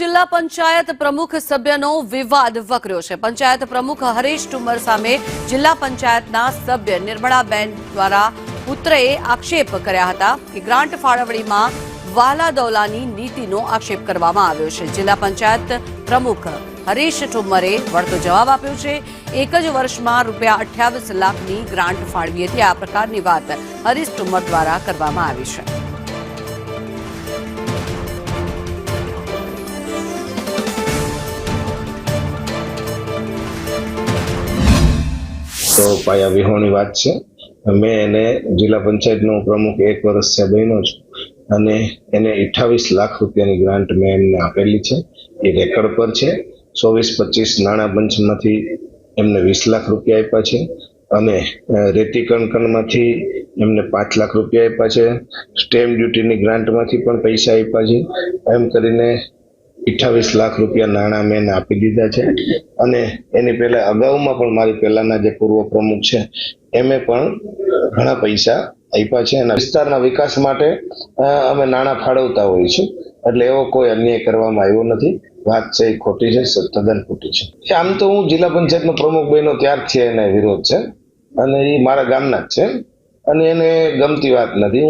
જિલ્લા પંચાયત પ્રમુખ સભ્યનો વિવાદ વકર્યો છે। પંચાયત પ્રમુખ હરીશ ઠુમ્મર સામે જિલ્લા પંચાયતના સભ્ય નિર્મળાબેન દ્વારા પુત્રએ આક્ષેપ કર્યા હતા કે ગ્રાન્ટ ફાળવણીમાં વાલા દૌલાની નીતિનો આક્ષેપ કરવામાં આવ્યો છે। જિલ્લા પંચાયત પ્રમુખ હરીશ ઠુમ્મરે વળતો જવાબ આપ્યો છે। એક જ વર્ષમાં ₹28 લાખની ગ્રાન્ટ ફાળવી હતી। આ પ્રકારની વાત હરીશ ઠુમ્મર દ્વારા કરવામાં આવી છે। तो पाया विहोणी बात है। मैं एने जिला पंचायत नो प्रमुख 1 वर्ष से बन्यो छुं अने एने 28 लाख रुपयानी ग्रांट मैं एमने आपेली छे। ए रेकर्ड पर छे। 24-25 नाणा पंचमांथी एमने 20 लाख रुपया आप्या छे अने रेती कणकणमांथी एमने 5 लाख रुपया आप्या छे। स्टेम्प ड्यूटीनी ग्रांटमांथी पण पैसा आप्या छे। एम करीने 28 लाख रुपया नाणा मैंने आपी दीधा है। अने एनी पहले अगाउमां पण मारी पहेलाना जे पूर्व प्रमुख छे एमे पण घणा पैसा आप्या छे अने विस्तारना विकास माटे अमे नाणा फाळवता होईए छीए। એટલે એવો કોઈ અન્યાય કરવામાં આવ્યો નથી। વાત છે એ ખોટી છે, તદ્દન ખોટી છે। આમ તો હું જિલ્લા પંચાયતનો પ્રમુખ બન્યો ત્યારથી એને વિરોધ છે અને એ મારા ગામના જ છે અને એને ગમતી વાત નથી।